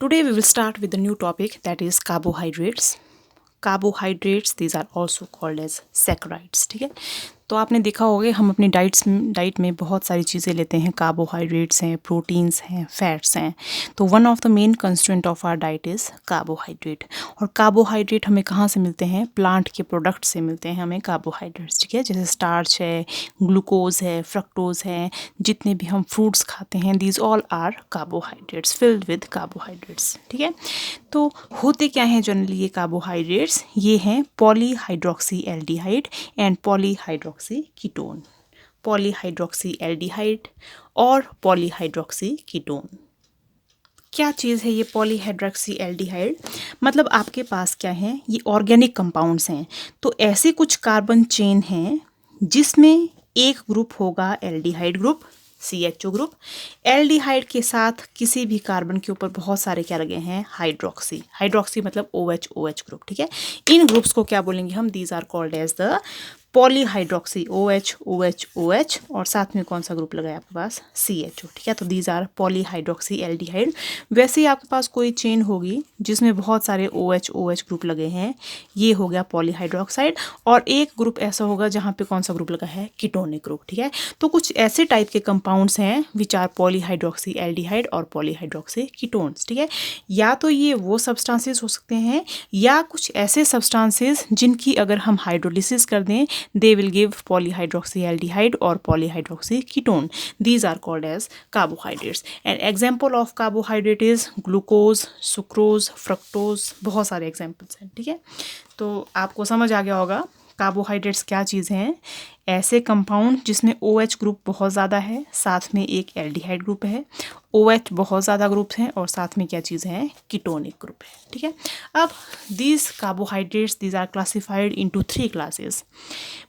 Today we will start with a new topic, that is carbohydrates. Carbohydrates, these are also called as saccharides. ठीक है, तो आपने देखा होगा हम अपनी डाइट में बहुत सारी चीज़ें लेते हैं. कार्बोहाइड्रेट्स हैं, प्रोटीन्स हैं, फैट्स हैं. तो one of the main constituent of our diet is carbohydrate. और कार्बोहाइड्रेट हमें कहाँ से मिलते हैं? प्लांट के प्रोडक्ट से मिलते हैं हमें कार्बोहाइड्रेट्स. ठीक है, जैसे स्टार्च है, ग्लूकोज है, फ्रक्टोज है, जितने भी हम फ्रूट्स खाते हैं, these all are carbohydrates, filled with carbohydrates. ठीक है, तो होते क्या हैं जनरली ये कार्बोहाइड्रेट्स? ये हैं polyhydroxy aldehyde and polyhydroxy ketone. Polyhydroxy aldehyde और पॉलीहाइड्रोक्सी कीटोन. क्या चीज़ है ये पॉलीहाइड्रोक्सी एल्डिहाइड? मतलब आपके पास क्या है, ये ऑर्गेनिक कंपाउंड्स हैं. तो ऐसे कुछ कार्बन चेन हैं जिसमें एक ग्रुप होगा aldehyde group, CHO group. Aldehyde के साथ किसी भी कार्बन के ऊपर बहुत सारे क्या लगे हैं? हाइड्रोक्सी. हाइड्रोक्सी मतलब OH ग्रुप. ठीक है, इन ग्रुप्स को क्या बोलेंगे हम? These are called as the polyhydroxy. OH और साथ में कौन सा ग्रुप लगा है आपके पास? CHO. ठीक है, तो दीज आर पॉलीहाइड्रोक्सी एल्डिहाइड. वैसे ही आपके पास कोई चेन होगी जिसमें बहुत सारे OH ग्रुप लगे हैं, ये हो गया पॉलीहाइड्रोक्साइड. और एक ग्रुप ऐसा होगा जहाँ पे कौन सा ग्रुप लगा है? Ketonic group. ठीक है, तो कुछ ऐसे टाइप के कंपाउंड्स हैं विच आर पॉलीहाइड्रोक्सी एल्डिहाइड और पॉलीहाइड्रोक्सी कीटोन्स. ठीक है, या तो ये वो सब्सटेंसेस हो सकते हैं या कुछ ऐसे सब्सटेंसेस जिनकी अगर हम हाइड्रोलिसिस कर दें, they will give polyhydroxyaldehyde or polyhydroxy ketone. These are called as carbohydrates. An example of carbohydrate is glucose, sucrose, fructose. बहुत सारे examples हैं. ठीक है, तो आपको समझ आ गया होगा कार्बोहाइड्रेट्स क्या चीज़ हैं. ऐसे कंपाउंड जिसमें OH ग्रुप बहुत ज़्यादा है, साथ में एक एल्डिहाइड ग्रुप है. OH बहुत ज़्यादा ग्रुप्स हैं और साथ में क्या चीज़ है? कीटोनिक ग्रुप है. ठीक है, अब these carbohydrates, these are classified into 3 classes: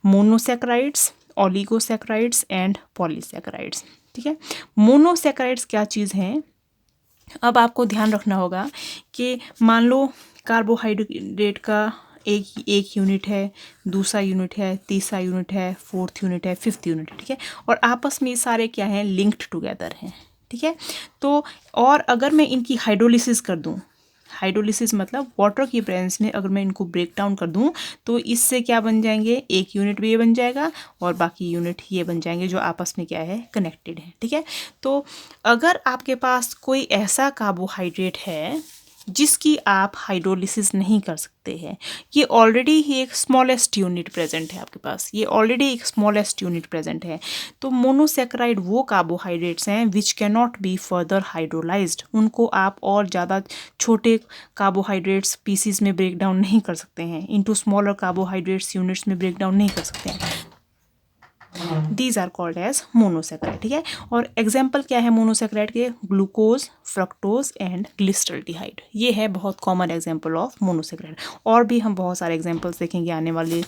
monosaccharides, oligosaccharides and polysaccharides. ठीक है, मोनोसैकेराइड्स क्या चीज़ हैं? अब आपको ध्यान रखना होगा कि मान लो कार्बोहाइड्रेट का एक यूनिट है, दूसरा यूनिट है, तीसरा यूनिट है, फोर्थ यूनिट है, फिफ्थ यूनिट है. ठीक है, और आपस में ये सारे क्या हैं? लिंक्ड टुगेदर हैं. ठीक है, तो और अगर मैं इनकी हाइड्रोलिसिस कर दूं, हाइड्रोलिसिस मतलब वाटर की प्रेजेंस में अगर मैं इनको ब्रेक डाउन कर दूं, तो इससे क्या बन जाएंगे? एक यूनिट भी ये बन जाएगा और बाकी यूनिट ये बन जाएंगे जो आपस में क्या है? कनेक्टेड है. ठीक है, तो अगर आपके पास कोई ऐसा कार्बोहाइड्रेट है जिसकी आप हाइड्रोलिसिस नहीं कर सकते हैं, ये ऑलरेडी ही एक स्मॉलेस्ट यूनिट प्रेजेंट है आपके पास, ये ऑलरेडी एक स्मॉलेस्ट यूनिट प्रेजेंट है, तो मोनोसैकेराइड वो कार्बोहाइड्रेट्स हैं which can not be further hydrolysed. उनको आप और ज़्यादा छोटे कार्बोहाइड्रेट्स पीसीज में ब्रेक डाउन नहीं कर सकते हैं, इनटू स्मॉलर कार्बोहाइड्रेट्स यूनिट्स में ब्रेक डाउन नहीं कर सकते हैं. These are called as monosaccharide. ठीक है, और एग्जाम्पल क्या है मोनोसैकेराइड के? Glucose, fructose and glyceraldehyde. ये है बहुत कॉमन एग्जाम्पल ऑफ मोनोसैकेराइड. और भी हम बहुत सारे एग्जाम्पल्स देखेंगे आने वाले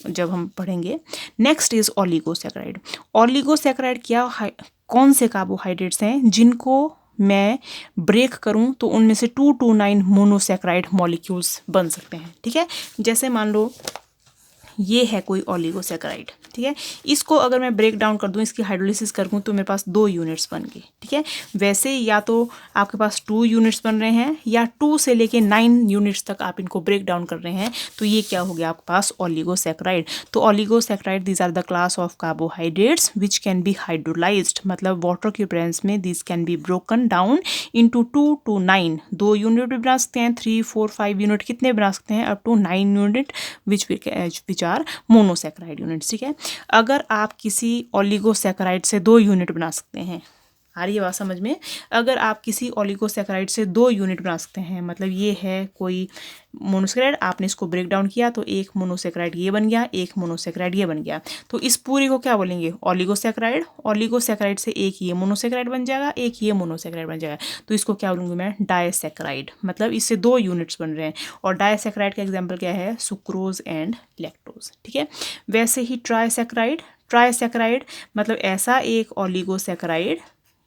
जब हम पढ़ेंगे. Next is oligosaccharide. ओलिगोसैकेराइड कौन से कार्बोहाइड्रेट्स हैं जिनको मैं ब्रेक करूं तो उनमें से 2 to 9 मोनोसैकेराइड मॉलिक्यूल्स बन सकते हैं. ठीक है, जैसे मान लो ये है कोई ओलिगोसैकेराइड. ठीक है, इसको अगर मैं ब्रेक डाउन कर दूं, इसकी हाइड्रोलिसिस कर दूं, तो मेरे पास 2 यूनिट्स बन गए. ठीक है, वैसे या तो आपके पास 2 यूनिट्स बन रहे हैं या 2 से लेके 9 यूनिट्स तक आप इनको ब्रेक डाउन कर रहे हैं, तो ये क्या हो गया आपके पास? ओलिगोसैकेराइड. तो oligosaccharide these are the class of carbohydrates which can be hydrolysed. मतलब वाटर की प्रेजेंस में this can be broken down into 2 to 9. 2 unit भी बना सकते हैं, 3, 4, 5 यूनिट कितने बना सकते हैं? Up to 9 unit which are monosaccharide units. ठीक है, अगर आप किसी ओलिगोसैकेराइड से 2 यूनिट बना सकते हैं, आ रही है बात समझ में? अगर आप किसी ओलिगोसैकेराइड से 2 यूनिट बना सकते हैं, मतलब ये है कोई मोनोसैकेराइड, आपने इसको ब्रेक डाउन किया तो एक मोनोसैकेराइड ये बन गया, एक मोनोसैकेराइड ये बन गया, तो इस पूरी को क्या बोलेंगे? ओलिगोसैकेराइड. ओलिगोसैकेराइड से एक ये मोनोसैकेराइड बन जाएगा, एक ये मोनोसैकेराइड बन जाएगा, तो इसको क्या बोलूँगी मैं? डायसैकेराइड. मतलब इससे 2 यूनिट्स बन रहे हैं. और डायसैकेराइड का एग्जाम्पल क्या है? Sucrose and lactose. ठीक है, वैसे ही ट्राइसैकेराइड. ट्राइसैकेराइड मतलब ऐसा एक oligosaccharide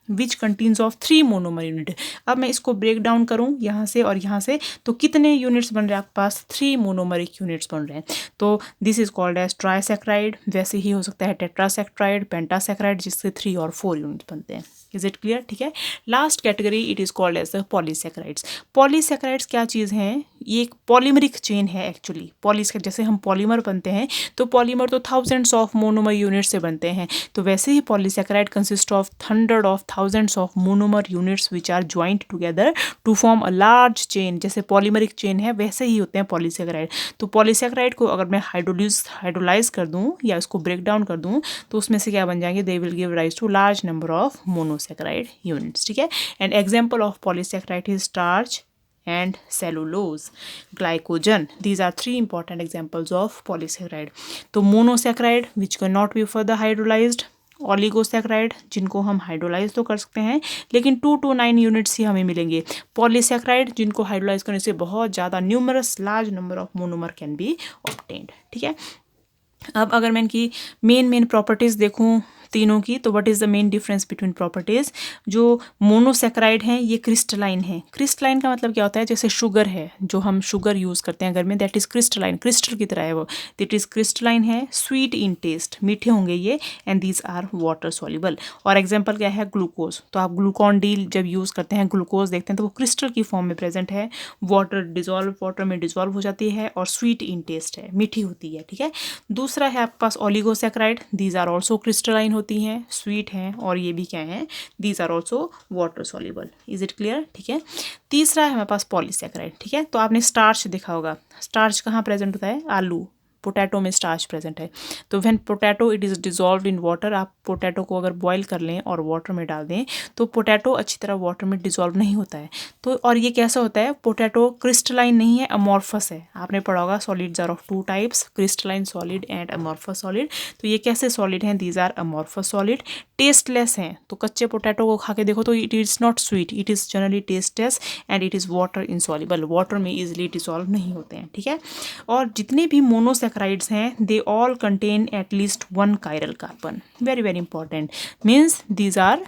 which contains of 3 monomer unit. अब मैं इसको ब्रेक डाउन करूं यहाँ से और यहाँ से, तो कितने यूनिट्स बन रहे हैं आपके पास? 3 मोनोमरिक यूनिट्स बन रहे हैं, तो दिस इज कॉल्ड एज ट्राइसैकेराइड. वैसे ही हो सकता है टेट्रासैकेराइड, पेंटासैकेराइड, जिससे 3 और 4 यूनिट्स बनते हैं. Is it clear? ठीक है, last category it is called as the polysaccharides. Polysaccharides क्या चीज़ हैं? ये एक पॉलीमरिक चेन है एक्चुअली। जैसे हम पॉलीमर बनते हैं तो पॉलीमर तो थाउजेंड्स ऑफ मोनोमर यूनिट से बनते हैं, तो वैसे ही polysaccharide consist of hundred of thousands of monomer units which are joint together to form a large chain. जैसे पॉलीमरिक चेन है वैसे ही होते हैं पॉलीसैकेराइड। तो पॉलीसैकेराइड को अगर मैं हाइड्रोलाइज कर दूं या इसको ब्रेक डाउन कर दूं तो उसमें से क्या बन जाएंगे? They will give rise to large number of monosaccharide units. ठीक है, and example of polysaccharide is starch and cellulose, glycogen. These are three important examples of polysaccharide. तो monosaccharide which cannot be further hydrolyzed, ओलिगोसैक्राइड जिनको हम hydrolyse तो कर सकते हैं लेकिन 2 to 9 यूनिट्स ही हमें मिलेंगे। पॉलीसैक्राइड जिनको हाइड्रोलाइज करने से बहुत ज़्यादा numerous large number of monomer can be obtained. ठीक है, अब अगर मैं इनकी मेन प्रॉपर्टीज़ देखूं तीनों की, तो what is the main difference between properties? जो मोनोसैकेराइड हैं ये क्रिस्टलाइन है। क्रिस्टलाइन का मतलब क्या होता है? जैसे शुगर है, जो हम शुगर यूज़ करते हैं घर में, दैट इज़ क्रिस्टलाइन, क्रिस्टल की तरह है वो, दैट इज़ क्रिस्टलाइन है, स्वीट इन टेस्ट, मीठे होंगे ये, and these are water soluble. और एग्जाम्पल क्या है? ग्लूकोज। तो आप ग्लूकॉन डी जब यूज़ करते हैं, ग्लूकोज देखते हैं तो वो क्रिस्टल की फॉर्म में प्रेजेंट है, वाटर में डिजॉल्व हो जाती है और स्वीट इन टेस्ट है, मीठी होती है। ठीक है, दूसरा है आपके पास oligosaccharide, these are also crystalline होती हैं, स्वीट हैं, और ये भी क्या है? These are also water soluble. Is it clear? ठीक है, तीसरा है हमारे पास पॉलीसैकेराइड। ठीक है, तो आपने स्टार्च देखा होगा, स्टार्च कहाँ प्रेजेंट होता है? आलू, पोटैटो में स्टार्च प्रेजेंट है। तो when potato it is dissolve in water, आप पोटैटो को अगर बॉईल कर लें और वाटर में डाल दें तो पोटैटो अच्छी तरह वाटर में डिजॉल्व नहीं होता है। तो और ये कैसा होता है? पोटैटो क्रिस्टलाइन नहीं है, अमॉर्फस है। आपने पढ़ा होगा solids are of 2 types, crystalline solid and amorphous solid. तो ये कैसे सॉलिड हैं? These are amorphous solid, tasteless हैं। तो कच्चे पोटैटो को खा के देखो तो it is not sweet, it is generally tasteless and it is water insoluble, water में ईजिली डिजॉल्व नहीं होते हैं। ठीक है, और जितने भी मोनोसैकेराइड्स हैं they all contain at least 1 chiral carbon, very important, means these are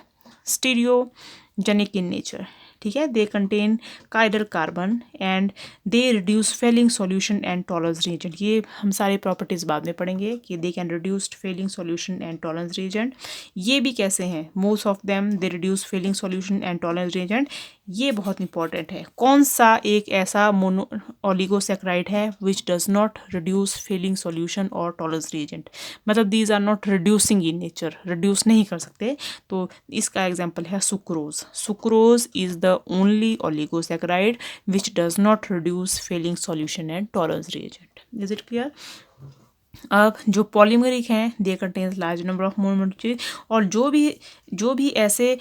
stereogenic in nature। ठीक है, they contain chiral carbon and they reduce Fehling solution and Tollens reagent. ये हम सारे प्रॉपर्टीज़ बाद में पढ़ेंगे कि they can reduce Fehling solution and Tollens reagent. ये भी कैसे हैं? Most of them they reduce Fehling solution and Tollens reagent. ये बहुत इंपॉर्टेंट है। कौन सा एक ऐसा ओलिगोसैकेराइड है which does not reduce Fehling solution और टॉलरेंस रिएजेंट? मतलब these are not reducing in nature, reduce नहीं कर सकते। तो इसका एग्जाम्पल है sucrose. Sucrose is the only oligosaccharide which does not reduce failing solution and tolerance reagent. Is it clear? अब जो पॉलीमरिक हैं they contains large number of monomer, और जो भी ऐसे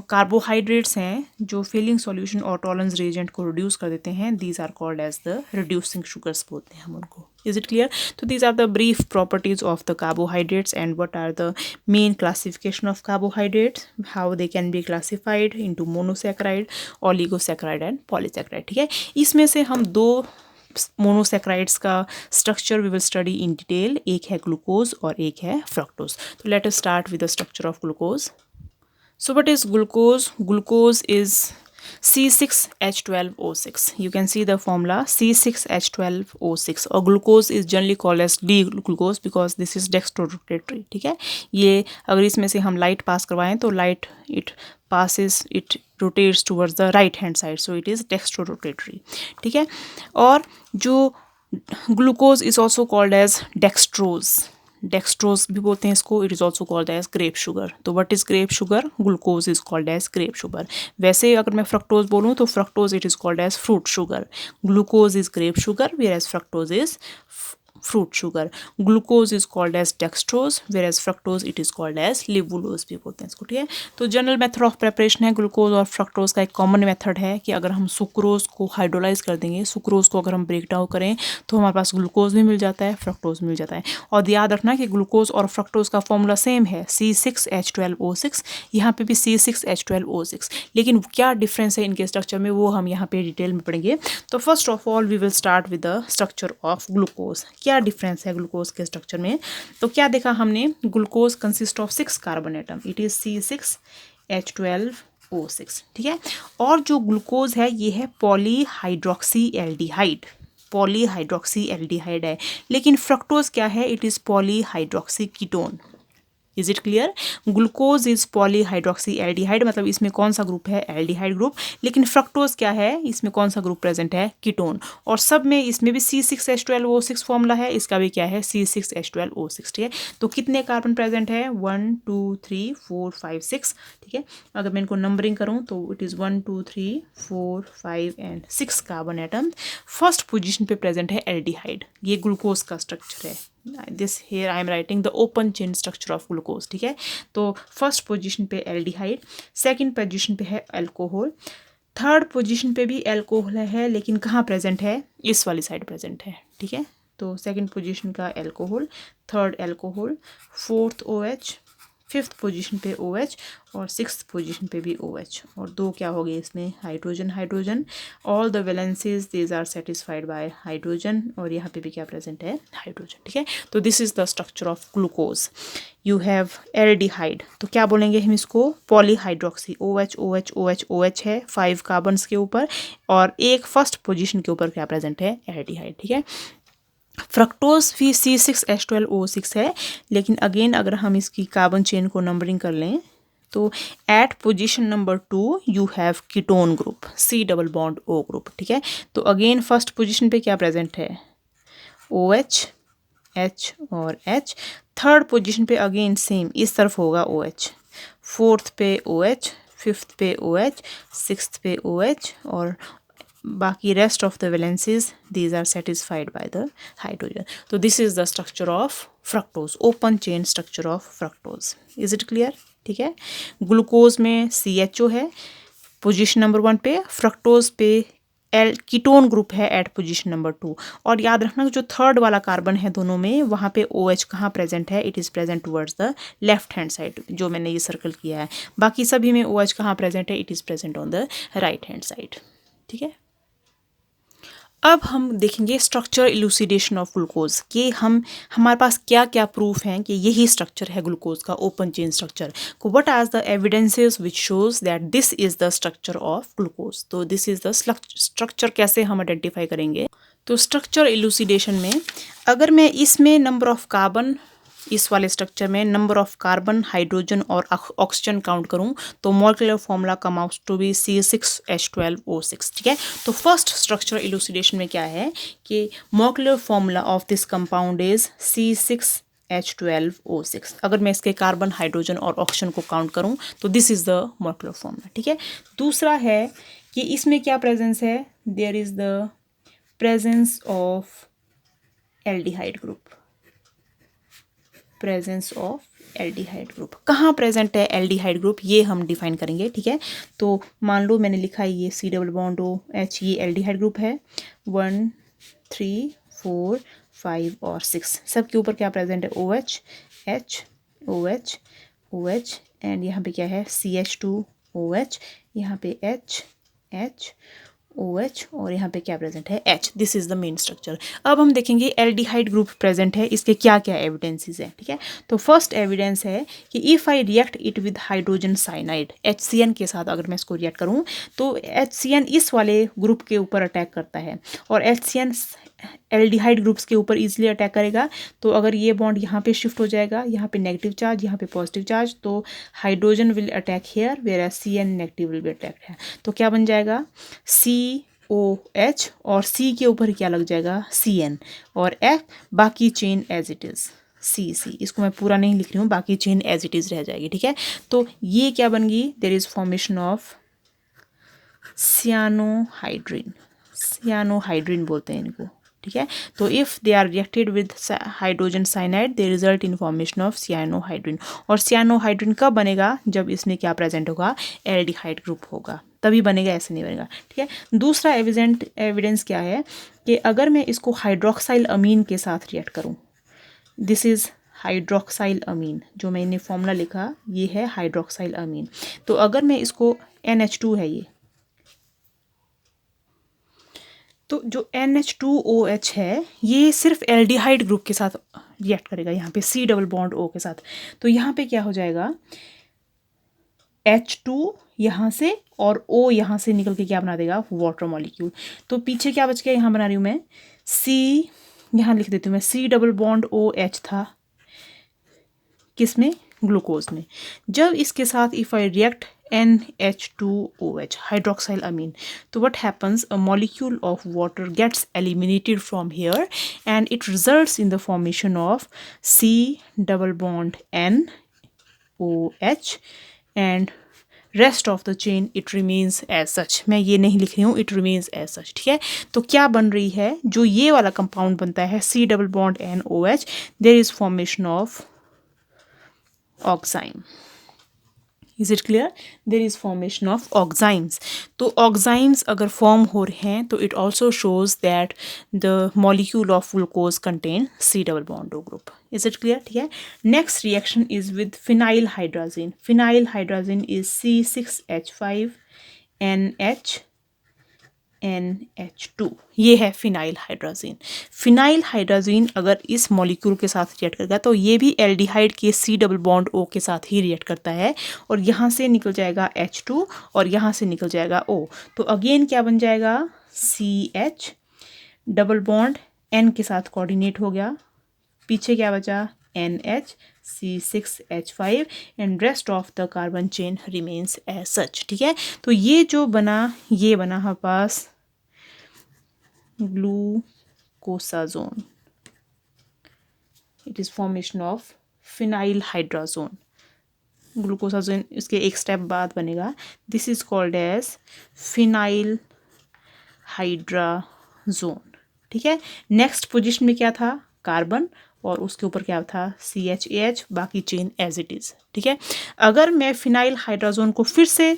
कार्बोहाइड्रेट्स हैं जो फेलिंग सॉल्यूशन और टॉलरेंस रिएजेंट को रिड्यूस कर देते हैं, these are called as the reducing sugars बोलते हैं हम उनको। Is it clear? So these are the brief properties of the carbohydrates and what are the main classification of carbohydrates, how they can be classified into monosaccharide, oligosaccharide and polysaccharide। ठीक है, इसमें से हम 2 monosaccharides का structure we will study in detail, एक है glucose और एक है फ्रक्टोज। तो let us start with the structure of glucose. So what is glucose? Glucose is C6H12O6. You can see the formula C6H12O6, और glucose is generally called as D-glucose because this is dextrorotatory। ठीक है, ये अगर इसमें से हम light pass करवाएं तो light it rotates towards the right hand side, so it is dextrorotatory। ठीक है, और जो glucose is also called as dextrose, dextrose भी बोलते हैं इसको, it is also called as grape sugar. तो what is grape sugar? Glucose is called as grape sugar. वैसे अगर मैं फ्रक्टोज बोलूँ तो fructose it is called as fruit sugar. Glucose is grape sugar whereas fructose is fruit sugar. Glucose is called as dextrose whereas fructose it is called as levulose भी बोलते हैं इसको। ठीक है, तो general method of preparation है glucose और fructose का एक कॉमन मेथड है कि अगर हम सुक्रोज को हाइड्रोलाइज कर देंगे, सुक्रोज को अगर हम ब्रेक डाउन करें तो हमारे पास ग्लूकोज भी मिल जाता है, फ्रक्टोज मिल जाता है। और याद रखना कि ग्लूकोज और फ्रक्टोज का फॉर्मूला सेम है C6H12O6, यहाँ पे भी C6H12O6, लेकिन क्या डिफरेंस है इनके स्ट्रक्चर में वो हम यहाँ पे डिटेल में पढ़ेंगे। तो first of all we will start with the structure of glucose. क्या डिफरेंस है ग्लूकोज के स्ट्रक्चर में? तो क्या देखा हमने? Glucose consist of 6 carbon atom, it is C6H12O6। ठीक है, और जो ग्लूकोज है ये है पॉलीहाइड्रोक्सी एल्डिहाइड, पॉलीहाइड्रोक्सी एल्डिहाइड है। लेकिन फ्रक्टोज क्या है? It is polyhydroxy ketone. Is it clear? Glucose is polyhydroxy aldehyde, मतलब इसमें कौन सा ग्रुप है? Aldehyde group. लेकिन फ्रक्टोज क्या है? इसमें कौन सा ग्रुप प्रेजेंट है? कीटोन। और सब में इसमें भी C6H12O6 फॉर्मूला है, इसका भी क्या है? C6H12O6, ठीक है। तो कितने कार्बन प्रेजेंट है? 1 2 3 4 5 6, ठीक है। अगर मैं इनको नंबरिंग करूँ तो it is 1 2 3 4 5 and 6 carbon atom. First position पे प्रेजेंट है एल्डिहाइड, ये ग्लूकोज का स्ट्रक्चर है। This here I am writing the open chain structure of glucose, ठीक है। तो फर्स्ट पोजीशन पे एल्डिहाइड, सेकंड पोजीशन पे है अल्कोहल, थर्ड पोजीशन पे भी अल्कोहल है, लेकिन कहाँ प्रेजेंट है? इस वाली साइड प्रेजेंट है, ठीक है। तो सेकंड पोजीशन का alcohol, third alcohol, fourth OH, fifth position पे OH और सिक्स्थ पोजीशन पे भी OH, और दो क्या हो गए इसमें? Hydrogen hydrogen. All the valencies these are satisfied by hydrogen, और यहाँ पे भी क्या प्रेजेंट है? हाइड्रोजन, ठीक है। तो this is the structure of glucose. You have aldehyde, तो क्या बोलेंगे हम इसको? Polyhydroxy, OH OH OH OH है 5 कार्बन्स के ऊपर, और एक फर्स्ट पोजीशन के ऊपर क्या प्रेजेंट है? एल्डिहाइड, ठीक है। फ्रक्टोज भी C6H12O6 है, लेकिन अगेन अगर हम इसकी कार्बन चेन को नंबरिंग कर लें तो at position number 2 you have ketone group, C double bond O group, ठीक है। तो अगेन फर्स्ट पोजीशन पे क्या प्रेजेंट है? OH H और H। थर्ड पोजीशन पे अगेन सेम इस तरफ होगा OH, फोर्थ पे OH, फिफ्थ पे OH, सिक्स्थ पे OH, और बाकी rest of the valencies these are satisfied by the hydrogen. तो this is the structure of fructose, open chain structure of fructose. Is it clear? ठीक है। Glucose में CHO है position number 1 पे, fructose पे कीटोन ग्रुप है eight position number 2। और याद रखना जो थर्ड वाला कार्बन है दोनों में, वहाँ पे OH कहाँ प्रेजेंट है? It is present towards the left hand side, जो मैंने ये सर्कल किया है। बाकी सभी में OH कहाँ प्रेजेंट है? It is present on the right hand side, ठीक है। अब हम देखेंगे स्ट्रक्चर इलूसिडेशन ऑफ ग्लूकोज, कि हमारे पास क्या क्या प्रूफ हैं कि यही स्ट्रक्चर है ग्लूकोज का, open chain structure. What are the evidences which shows that this is the structure of glucose. तो दिस इज द स्ट्रक्चर, कैसे हम आइडेंटिफाई करेंगे? तो स्ट्रक्चर इलूसिडेशन में अगर मैं इसमें नंबर ऑफ कार्बन, इस वाले स्ट्रक्चर में नंबर ऑफ कार्बन, हाइड्रोजन और ऑक्सीजन काउंट करूं तो molecular formula come out to be C6H12O6, ठीक है। तो फर्स्ट स्ट्रक्चर इलूसिडेशन में क्या है कि molecular formula of this compound is C6H12O6। अगर मैं इसके कार्बन, हाइड्रोजन और ऑक्सीजन को काउंट करूं तो this is the molecular formula, ठीक है। दूसरा है कि इसमें क्या प्रेजेंस है? There is the presence of aldehyde group, presence of aldehyde group. कहाँ प्रेजेंट है एल्डिहाइड ग्रुप, ये हम डिफाइन करेंगे, ठीक है। तो मान लो मैंने लिखा है ये C डबल बॉन्ड OH, ये एल्डिहाइड ग्रुप है। 1 3 4 5 और 6 सब के ऊपर क्या प्रेजेंट है? OH H OH OH, and यहाँ पे क्या है? CH2OH, यहाँ पे H H OH, और यहाँ पे क्या प्रेजेंट है? H। This is the main structure. अब हम देखेंगे एल्डिहाइड ग्रुप प्रेजेंट है, इसके क्या क्या एविडेंसेस है, ठीक है। तो फर्स्ट एविडेंस है कि if I react it with hydrogen cyanide, HCN के साथ अगर मैं इसको रिएक्ट करूँ तो HCN इस वाले ग्रुप के ऊपर अटैक करता है, और HCN एल्डिहाइड ग्रुप्स के ऊपर इजीली अटैक करेगा। तो अगर ये बॉन्ड यहाँ पे शिफ्ट हो जाएगा, यहाँ पे नेगेटिव चार्ज, यहाँ पे पॉजिटिव चार्ज, तो hydrogen will attack here where CN negative will be attack है। तो क्या बन जाएगा? COH, और C के ऊपर क्या लग जाएगा? CN, और F, बाकी chain as it is CC। इसको मैं पूरा नहीं लिख रही हूँ, बाकी चेन एज इट इज़ रह जाएगी, ठीक है। तो ये क्या बन गई? There is formation of cyanohydrin, cyanohydrin बोलते हैं इनको, ठीक है। तो if they are reacted with hydrogen cyanide they result in formation of cyanohydrin. और सियानोहाइड्रिन कब बनेगा? जब इसमें क्या प्रेजेंट होगा? एल्डिहाइड ग्रुप होगा, तभी बनेगा, ऐसे नहीं बनेगा, ठीक है। दूसरा एविडेंस क्या है कि अगर मैं इसको हाइड्रोक्साइल अमीन के साथ रिएक्ट करूँ, दिस इज़ हाइड्रोक्साइल अमीन, जो मैंने फॉर्मूला लिखा ये है हाइड्रोक्साइल अमीन। तो अगर मैं इसको NH2 है ये, तो जो NH2OH है ये सिर्फ एल्डिहाइड ग्रुप के साथ रिएक्ट करेगा, यहाँ पे C डबल बॉन्ड O के साथ। तो यहाँ पे क्या हो जाएगा? H2 यहाँ से और O यहाँ से निकल के क्या बना देगा? Water molecule. तो पीछे क्या बच गया? यहाँ बना रही हूँ मैं C, यहाँ लिख देती हूँ मैं, C डबल बॉन्ड OH था किस में? ग्लूकोज में। जब इसके साथ if I react NH2OH hydroxyl amine, तो what happens, a molecule of water gets eliminated from here and it results in the formation of C double bond NOH and rest of the chain it remains as such। मैं ये नहीं लिख रही हूँ, it remains as such, ठीक है। तो क्या बन रही है, जो ये वाला कंपाउंड बनता है C double bond NOH, there is formation of oxime। Is it clear? There is formation of oximes। तो oximes अगर form हो रहे हैं तो it also shows that the molecule of glucose contain C double bond O group। Is it clear? ठीक है। Next reaction is with phenyl hydrazine। Phenyl hydrazine is C6H5NH ये है फिनाइल हाइड्राजीन। फिनाइल हाइड्राजीन अगर इस molecule के साथ react करेगा तो ये भी एल्डिहाइड के C डबल बॉन्ड O के साथ ही रिएक्ट करता है और यहाँ से निकल जाएगा H2 और यहाँ से निकल जाएगा O। तो अगेन क्या बन जाएगा, CH डबल बॉन्ड N के साथ कोऑर्डिनेट हो गया, पीछे क्या बचा NH C6H5 and rest of the carbon chain remains as such. ठीक है, तो ये जो बना, ये बना हमारे पास glucosazone. It is formation of phenyl hydrazone. Glucosazone इसके एक स्टेप बाद बनेगा। This is called as phenyl hydrazone. ठीक है, नेक्स्ट पोजीशन में क्या था, कार्बन और उसके ऊपर क्या था CHAH, बाकी चेन एज इट इज़। ठीक है, अगर मैं फिनाइल हाइड्राजोन को फिर से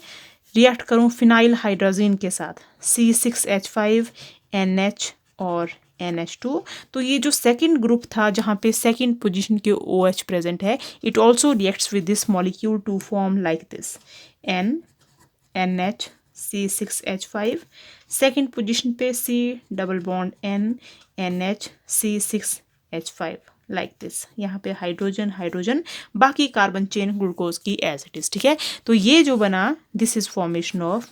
रिएक्ट करूं फिनाइल हाइड्राजीन के साथ C6H5NH और NH2, तो ये जो सेकंड ग्रुप था जहाँ पे सेकंड पोजीशन के OH प्रेजेंट है, it also reacts with this molecule to form like this NH C6H5, second position पे C double bond NH C6H5 like this. यहाँ पे हाइड्रोजन हाइड्रोजन, बाकी कार्बन चेन ग्लूकोज की एज इट इज। ठीक है, तो ये जो बना this is formation of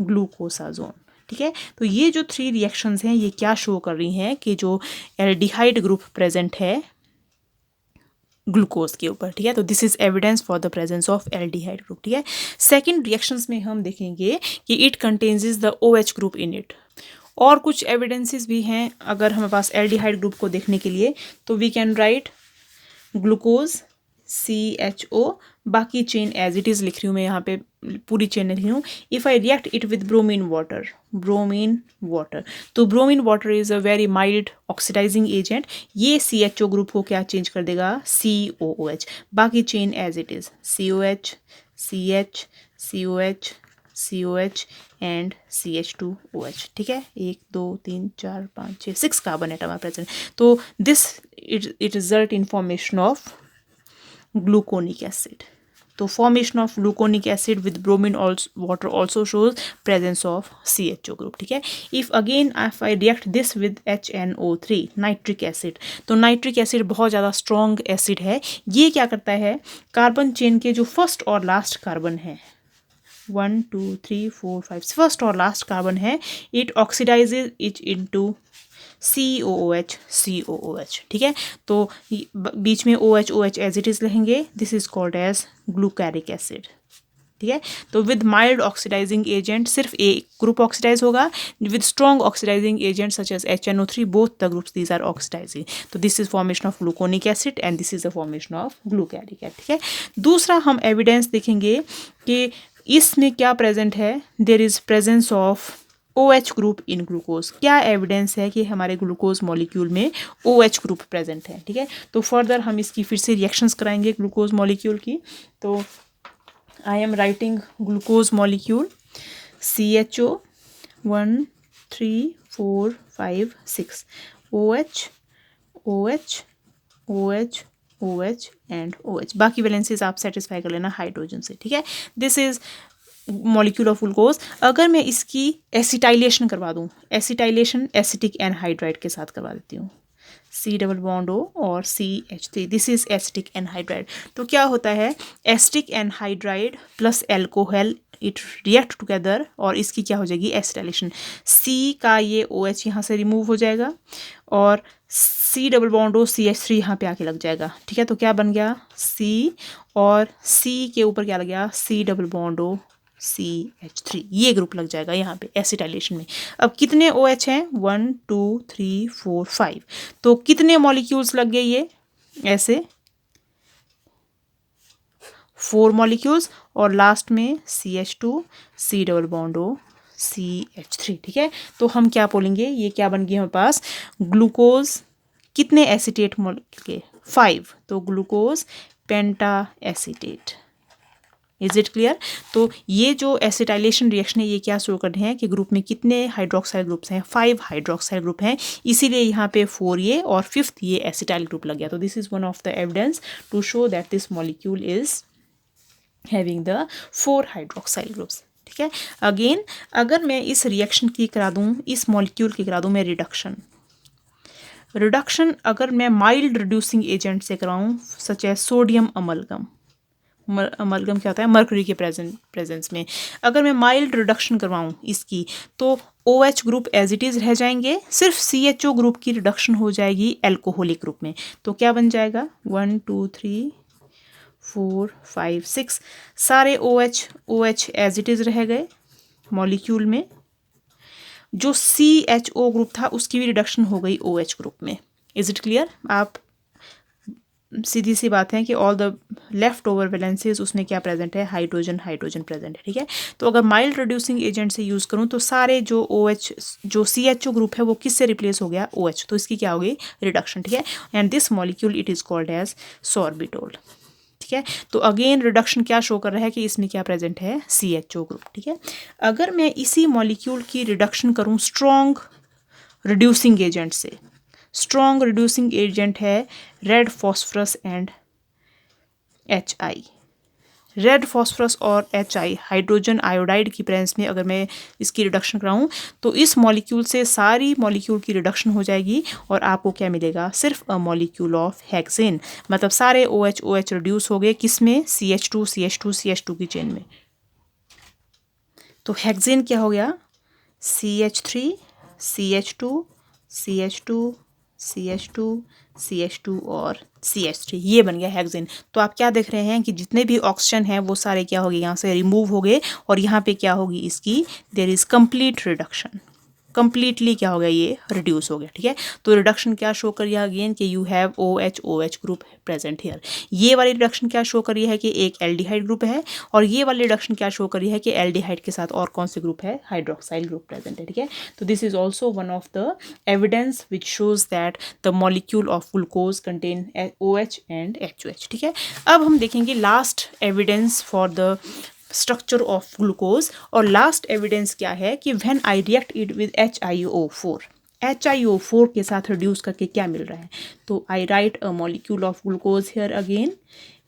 glucosazone. ठीक है, तो ये जो थ्री रिएक्शंस हैं ये क्या शो कर रही हैं कि जो एल्डिहाइड ग्रुप प्रेजेंट है ग्लूकोज के ऊपर। ठीक है, तो this is evidence for the presence of aldehyde group. ठीक है, सेकेंड रिएक्शंस में हम देखेंगे कि it contains the OH group in it. और कुछ एविडेंसेस भी हैं अगर हमारे पास एल्डिहाइड ग्रुप को देखने के लिए, तो we can write glucose CHO, बाकी चेन एज इट इज़ लिख रही हूँ मैं, यहाँ पे पूरी चेन लिख रही हूँ। If I react it with bromine water, bromine water, तो bromine water is a very mild oxidising agent. ये CHO ग्रुप को क्या चेंज कर देगा, COOH, बाकी chain as it is COH CH COH COH and CH2OH। ठीक है, 1 2 3 4 5 6 6 carbon atom are present. तो this it result in formation of gluconic acid. तो formation of gluconic acid with bromine water also shows presence of CHO group. ठीक है, if again if I react this with HNO3 nitric acid, तो nitric acid बहुत ज़्यादा strong acid है। ये क्या करता है, कार्बन चेन के जो फर्स्ट और लास्ट कार्बन है 1 2 3 4 5 फर्स्ट और लास्ट कार्बन है, it oxidises it into COOH। ठीक है, तो बीच में OH एज इट इज लिखेंगे, this is called as glucaric acid. ठीक है, तो विद माइल्ड ऑक्सीडाइजिंग एजेंट सिर्फ एक ग्रुप ऑक्सीडाइज होगा, with strong oxidising agent such as HNO3 both the groups these are oxidising. तो this is formation of gluconic acid and this is the formation of glucaric acid. ठीक है, दूसरा हम evidence देखेंगे कि इसमें क्या प्रेजेंट है, there is presence of OH group in glucose. क्या एविडेंस है कि हमारे ग्लूकोज मॉलिक्यूल में OH ग्रुप प्रेजेंट है। ठीक है, तो फर्दर हम इसकी फिर से रिएक्शंस कराएंगे ग्लूकोज मॉलिक्यूल की। तो I am writing glucose molecule CHO 1 3 4 5 6 OH OH OH OH and OH, बाकी वैलेंसीज आप सेटिस्फाई कर लेना हाइड्रोजन से। ठीक है, this is molecule of glucose. अगर मैं इसकी एसिटाइलेशन करवा दूँ, एसिटाइलेशन एसिटिक एनहाइड्राइड के साथ करवा देती हूँ, C डबल बॉन्ड O और CH3, this is acetic anhydride. तो क्या होता है, acetic anhydride plus alcohol it react together और इसकी क्या हो जाएगी एसिटाइलेशन। C का ये OH यहाँ से रिमूव हो जाएगा और C double bond O CH3 यहाँ पे आके लग जाएगा, ठीक है। तो क्या बन गया C और C के ऊपर क्या लग गया C double bond O CH3, ये ग्रुप लग जाएगा यहाँ पे एसिटाइलेशन में। अब कितने OH हैं 1 2 3 4 5, तो कितने मॉलिक्यूल्स लग गए ये ऐसे 4 मॉलिक्यूल्स और लास्ट में CH2 C double bond O CH3, ठीक है। तो हम क्या बोलेंगे ये क्या बन गया हमारे पास ग्लूकोज कितने एसीटेट के 5, तो glucose penta acetate. Is it clear. तो ये जो एसिटाइलेशन रिएक्शन है ये क्या शो कर रहे हैं कि ग्रुप में कितने हाइड्रोक्साइल ग्रुप्स हैं 5 हाइड्रोक्साइल ग्रुप हैं, इसीलिए यहाँ पे 4 ये और 5th ये एसिटाइल ग्रुप लग गया। तो this is one of the evidence to show that this molecule is having the 4 hydroxyl groups, ठीक है। अगेन अगर मैं इस रिएक्शन की करा दूँ, इस मॉलिक्यूल की करा दूँ मैं रिडक्शन अगर मैं माइल्ड रिड्यूसिंग एजेंट से कराऊँ सच है सोडियम अमलगम, अमलगम क्या होता है मर्करी के प्रेजेंस में, अगर मैं माइल्ड रिडक्शन करवाऊँ इसकी तो OH group as it is रह जाएंगे, सिर्फ CHO ग्रुप की रिडक्शन हो जाएगी एल्कोहलिक ग्रुप में। तो क्या बन जाएगा 1 2 3 4 5 6 सारे OH एज इट इज़ रह गए मॉलिक्यूल में। जो CHO ग्रुप था उसकी भी रिडक्शन हो गई OH ग्रुप में। Is it clear. आप सीधी सी बात है कि all the left over valencies उसमें क्या प्रेजेंट है हाइड्रोजन प्रेजेंट है, ठीक है। तो अगर माइल्ड रिड्यूसिंग एजेंट से यूज़ करूँ तो सारे जो OH जो CHO ग्रुप है वो किससे रिप्लेस हो गया OH, तो इसकी क्या हो गई रिडक्शन, ठीक है। And this molecule it is called as sorbitol, ठीक है। तो अगेन रिडक्शन क्या शो कर रहा है कि इसमें क्या प्रेजेंट है CHO ग्रुप, ठीक है। अगर मैं इसी मॉलिक्यूल की रिडक्शन करूँ स्ट्रॉन्ग रिड्यूसिंग एजेंट से, स्ट्रॉन्ग रिड्यूसिंग एजेंट है red phosphorus and HI। Red phosphorus और HI हाइड्रोजन आयोडाइड की प्रेजेंस में अगर मैं इसकी रिडक्शन कराऊँ तो इस मॉलिक्यूल से सारी मॉलिक्यूल की रिडक्शन हो जाएगी और आपको क्या मिलेगा सिर्फ अ मॉलिक्यूल ऑफ हेक्सेन, मतलब सारे OH रिड्यूस हो गए किस में CH2 की चेन में। तो हेक्सेन क्या हो गया CH3 CH2 और CH3, ये बन गया हेक्सेन। तो आप क्या देख रहे हैं कि जितने भी ऑक्सीजन हैं वो सारे क्या हो गए यहाँ से रिमूव हो गए और यहाँ पे क्या होगी इसकी there is complete reduction, completely क्या हो गया ये रिड्यूस हो गया, ठीक है। तो रिडक्शन क्या शो करिए अगेन कि you have OH group present here. ये वाली रिडक्शन क्या शो करिए है कि एक एल्डिहाइड ग्रुप है और ये वाली रिडक्शन क्या शो करिए है कि एल्डिहाइड के साथ और कौन से ग्रुप है हाइड्रोक्साइल ग्रुप प्रेजेंट है, ठीक है। तो this is also one of the evidence which shows that the molecule of glucose contain OH and HOH, ठीक है। अब हम देखेंगे last evidence for the structure of glucose और लास्ट एविडेंस क्या है कि when I react it with HiO4 के साथ रिड्यूस करके क्या मिल रहा है। तो I write a molecule of glucose here again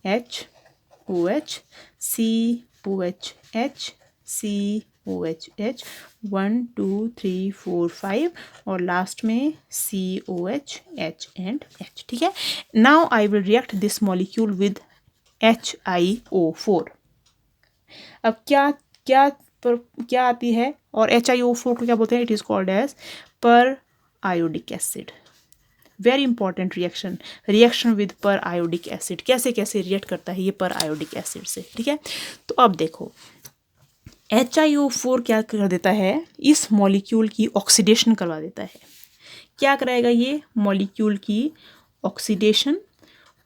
HOH COHH COHH 1 2 3 4 5 और लास्ट में COH H एंड H, ठीक है। Now I will react this molecule with HiO4। अब क्या आती है और HiO4 को क्या बोलते हैं it is called as periodic acid. Very important reaction with periodic acid, कैसे कैसे रिएक्ट करता है ये पर आयोडिक एसिड से, ठीक है। तो अब देखो HiO4 क्या कर देता है इस मॉलिक्यूल की ऑक्सीडेशन करवा देता है। क्या कराएगा ये मॉलिक्यूल की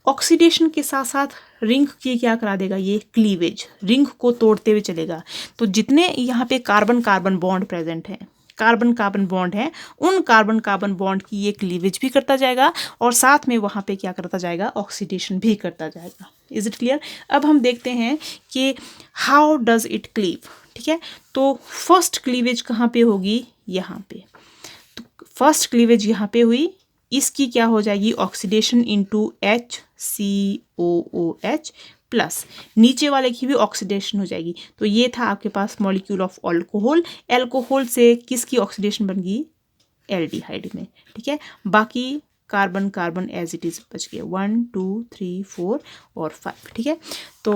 ऑक्सीडेशन के साथ साथ रिंग की क्या करा देगा ये क्लीवेज, रिंग को तोड़ते हुए चलेगा। तो जितने यहाँ पे कार्बन बॉन्ड प्रेजेंट हैं कार्बन बॉन्ड है उन कार्बन बॉन्ड की ये क्लीवेज भी करता जाएगा और साथ में वहाँ पे क्या करता जाएगा ऑक्सीडेशन भी करता जाएगा। Is it clear. अब हम देखते हैं कि हाउ डज इट क्लीव, ठीक है। तो फर्स्ट क्लीवेज कहाँ पे होगी यहाँ पे, तो फर्स्ट क्लीवेज यहाँ पे हुई, इसकी क्या हो जाएगी ऑक्सीडेशन इनटू HCOOH प्लस नीचे वाले की भी ऑक्सीडेशन हो जाएगी। तो ये था आपके पास मॉलिक्यूल ऑफ एल्कोहल से किसकी ऑक्सीडेशन बन गई एल्डिहाइड में, ठीक है। बाकी कार्बन एज इट इज बच गया 1 2 3 4 और 5, ठीक है। तो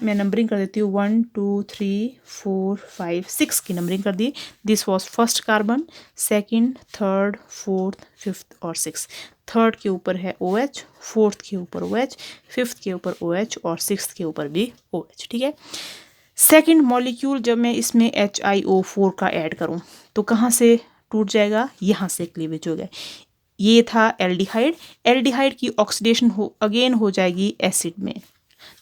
मैं नंबरिंग कर देती हूँ 1 2 3 4 5 6 की नंबरिंग कर दी। This was first carbon, second, third, fourth, fifth और 6th। थर्ड के ऊपर है OH, फोर्थ के ऊपर OH, फिफ्थ के ऊपर OH और सिक्स्थ के ऊपर भी OH, ठीक है। सेकंड मॉलिक्यूल जब मैं इसमें HiO4 का ऐड करूं तो कहाँ से टूट जाएगा, यहाँ से क्लीवेज हो गया। ये था एल्डिहाइड, एल्डिहाइड की ऑक्सीडेशन अगेन हो जाएगी एसिड में।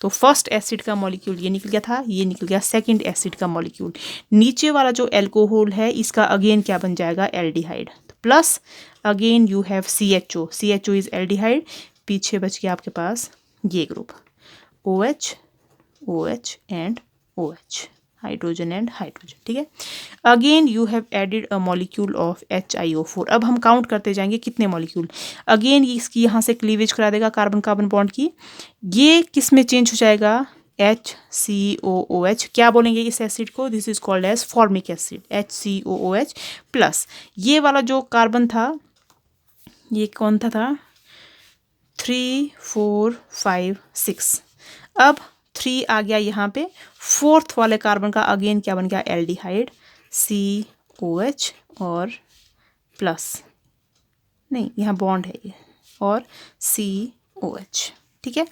तो फर्स्ट एसिड का मॉलिक्यूल ये निकल गया था, ये निकल गया सेकंड एसिड का मॉलिक्यूल। नीचे वाला जो एल्कोहल है इसका अगेन क्या बन जाएगा, aldehyde. Plus again you have CHO, CHO is aldehyde, पीछे बच गया आपके पास ये group OH, OH and OH, hydrogen and hydrogen, ठीक है। Again you have added a molecule of HiO4। अब हम काउंट करते जाएंगे कितने मॉलिक्यूल। अगेन इसकी यहाँ से क्लीवेज करा देगा कार्बन कार्बन बॉन्ड की। ये किस में चेंज हो जाएगा, HCOOH। क्या बोलेंगे इस एसिड को, this is called as formic acid, HCOOH plus ये वाला जो कार्बन था ये कौन था 3 4 5 6। अब 3 आ गया यहाँ पे, फोर्थ वाले कार्बन का अगेन क्या बन गया, एल्डिहाइड, COH और प्लस नहीं यहाँ बॉन्ड है ये और COH, ठीक है।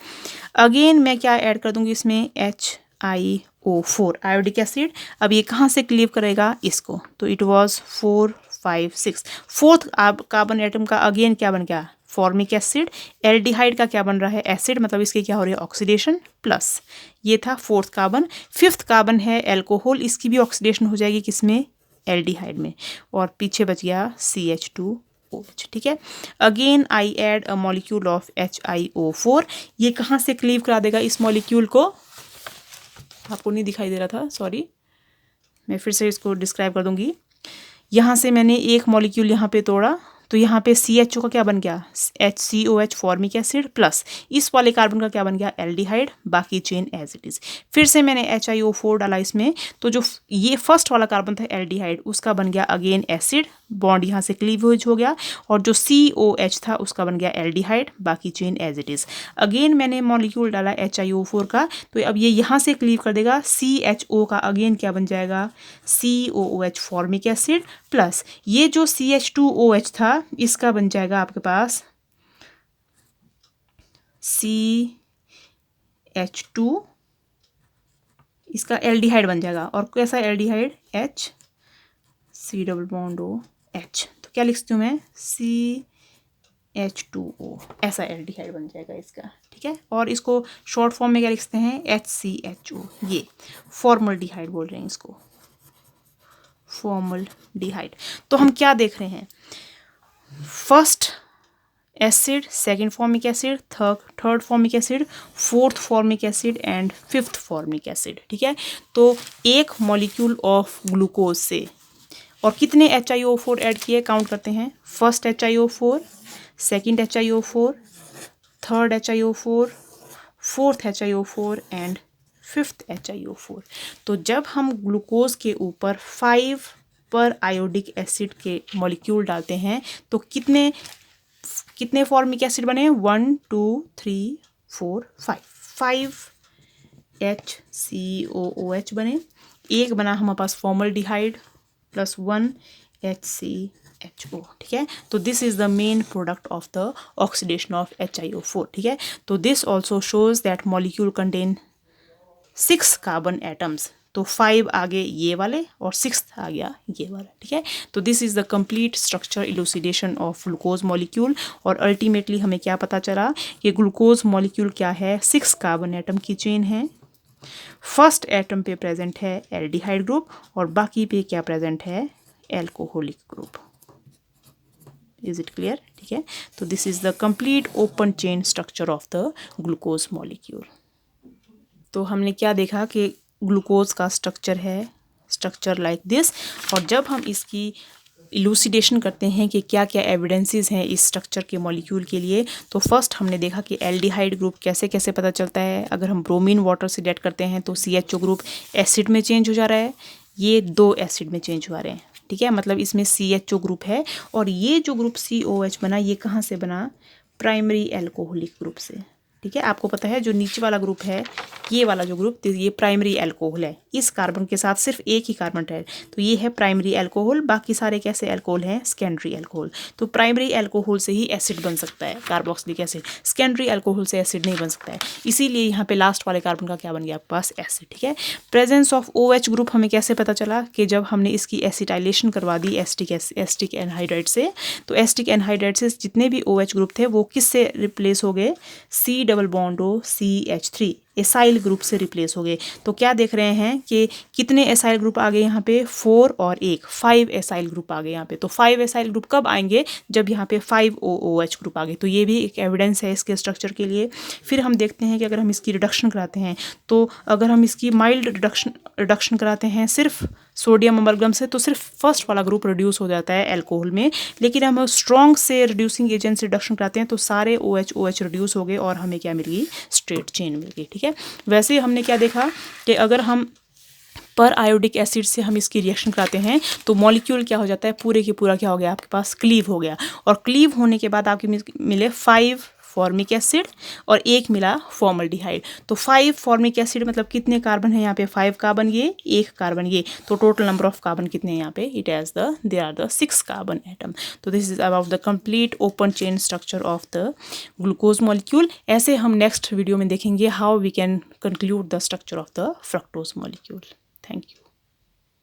अगेन मैं क्या ऐड कर दूंगी इसमें, HiO4 आयोडिक एसिड। अब ये कहाँ से क्लीव करेगा इसको, तो it was 4 5 6। Fourth carbon atom का अगेन क्या बन गया, फॉर्मिक एसिड। एल्डिहाइड का क्या बन रहा है, एसिड, मतलब इसके क्या हो रही है, ऑक्सीडेशन। प्लस ये था फोर्थ कार्बन। फिफ्थ कार्बन है एल्कोहल, इसकी भी ऑक्सीडेशन हो जाएगी किसमें, एल्डिहाइड में, और पीछे बच गया CH2OH, ठीक है। Again I add a molecule of HiO4। ये कहाँ से क्लीव करा देगा इस मॉलिक्यूल को, आपको नहीं दिखाई दे रहा था, सॉरी, मैं फिर से इसको डिस्क्राइब कर दूंगी। यहाँ से मैंने एक मॉलिक्यूल यहाँ पे तोड़ा तो यहाँ पे CHO का क्या बन गया, HCOH फॉर्मिक एसिड, प्लस इस वाले कार्बन का क्या बन गया, एल्डिहाइड, बाकी चेन एज इट इज। फिर से मैंने HiO4 डाला इसमें, तो जो ये फर्स्ट वाला कार्बन था एल्डिहाइड उसका बन गया अगेन एसिड, बॉन्ड यहाँ से क्लीवेज हो गया, और जो COH था उसका बन गया एल्डिहाइड, बाकी chain as it is. Again मैंने मॉलिक्यूल डाला HiO4 का, तो अब ये यहाँ से क्लीव कर देगा, CHO का अगेन क्या बन जाएगा, COOH फॉर्मिक एसिड, प्लस ये जो CH2OH था इसका बन जाएगा आपके पास CH2, इसका एल्डिहाइड बन जाएगा, और कैसा aldehyde, H C double bond OH, तो क्या लिखती हूँ मैं, CH2O, ऐसा एल्डिहाइड बन जाएगा इसका, ठीक है। और इसको शॉर्ट फॉर्म में क्या लिखते हैं, HCHO, ये फॉर्मल्डिहाइड बोल रहे हैं इसको, फॉर्मल्डिहाइड। तो हम क्या देख रहे हैं, first acid, second formic acid, third formic acid, fourth formic acid and fifth formic acid, ठीक है। तो एक मॉलिक्यूल ऑफ ग्लूकोज से और कितने HiO4 ऐड किए, काउंट करते हैं, first HiO4, second HiO4, third HiO4, fourth HiO4 and fifth HiO4। तो जब हम ग्लूकोज के ऊपर 5 पर आयोडिक एसिड के मॉलिक्यूल डालते हैं तो कितने फॉर्मिक एसिड बने, 1 2 3 4 5 HCOOH बने, एक बना हमारे पास फॉर्मल्डिहाइड प्लस 1 HCHO, ठीक है। तो this is the main product of the oxidation of HiO4, ठीक है। तो this also shows that molecule contain 6 carbon atoms, तो 5 आगे ये वाले और 6 आ गया ये वाला, ठीक है। तो this is the complete structure elucidation of glucose molecule, और अल्टीमेटली हमें क्या पता चला कि ग्लूकोज मॉलिक्यूल क्या है, 6 कार्बन एटम की चेन है। फर्स्ट एटम पे प्रेजेंट है एल्डिहाइड ग्रुप और बाकी पे क्या प्रेजेंट है, alcoholic group. Is it clear, ठीक है। तो this is the complete open chain structure of the glucose molecule. तो हमने क्या देखा कि ग्लूकोज का स्ट्रक्चर है स्ट्रक्चर लाइक दिस, और जब हम इसकी इलूसिडेशन करते हैं कि क्या क्या एविडेंसेस हैं इस स्ट्रक्चर के मॉलिक्यूल के लिए, तो फर्स्ट हमने देखा कि एल्डिहाइड ग्रुप कैसे कैसे पता चलता है। अगर हम ब्रोमीन वाटर से रिएक्ट करते हैं तो CHO ग्रुप एसिड में चेंज हो जा रहा है, ये 2 एसिड में चेंज हो रहे हैं, ठीक है। मतलब इसमें CHO ग्रुप है, और ये जो ग्रुप COH बना ये कहाँ से बना, प्राइमरी एल्कोहलिक ग्रुप से, ठीक है। आपको पता है जो नीचे वाला ग्रुप है, ये वाला जो ग्रुप, ये प्राइमरी अल्कोहल है। इस कार्बन के साथ सिर्फ एक ही कार्बन है, तो ये है प्राइमरी अल्कोहल। बाकी सारे कैसे अल्कोहल हैं? Secondary alcohol. तो प्राइमरी अल्कोहल से ही एसिड बन सकता है, कार्बोक्सिलिक एसिड। सेकेंडरी अल्कोहल से एसिड नहीं बन सकता है, इसीलिए यहाँ पे लास्ट वाले कार्बन का क्या बन गया आपके पास? एसिड। ठीक है। प्रेजेंस ऑफ OH ग्रुप हमें कैसे पता चला? कि जब हमने इसकी एसिटाइलेशन करवा दी एसिटिक एनहाइड्राइड से, तो एसिटिक एनहाइड्राइड से जितने भी OH ग्रुप थे वो किससे रिप्लेस हो गए? C double bond O CH3 acyl group से रिप्लेस हो गए। तो क्या देख रहे हैं कि कितने एसाइल ग्रुप आ गए यहाँ पे? 4 और 1, 5 एसाइल ग्रुप आ गए यहाँ पे। तो 5 एसाइल ग्रुप कब आएंगे? जब यहाँ पे 5 OOH ग्रुप आ गए। तो ये भी एक एविडेंस है इसके स्ट्रक्चर के लिए। फिर हम देखते हैं कि अगर हम इसकी रिडक्शन कराते हैं, तो अगर हम इसकी माइल्ड रिडक्शन कराते हैं सिर्फ सोडियम अमलगम से, तो सिर्फ फर्स्ट वाला ग्रुप रिड्यूस हो जाता है अल्कोहल में। लेकिन हम स्ट्रॉन्ग से रिड्यूसिंग एजेंट से रिडक्शन कराते हैं तो सारे OH रिड्यूस हो गए और हमें क्या मिल गई? स्ट्रेट चेन मिल गई। ठीक है। वैसे हमने क्या देखा कि अगर हम पर आयोडिक एसिड से हम इसकी रिएक्शन कराते हैं तो मॉलिक्यूल क्या हो जाता है? पूरे के पूरा क्या हो गया आपके पास? क्लीव हो गया। और क्लीव होने के बाद आपके मिले 5 फॉर्मिक एसिड और 1 मिला फॉर्मल्डिहाइड। तो 5 फॉर्मिक एसिड मतलब कितने कार्बन है यहाँ पे? 5 कार्बन, ये 1 कार्बन ये। तो टोटल नंबर ऑफ कार्बन कितने हैं यहाँ पे? There are the 6 carbon atom. तो this is about the complete open chain structure of the glucose molecule. ऐसे हम नेक्स्ट वीडियो में देखेंगे how we can conclude the structure of the fructose molecule. Thank you.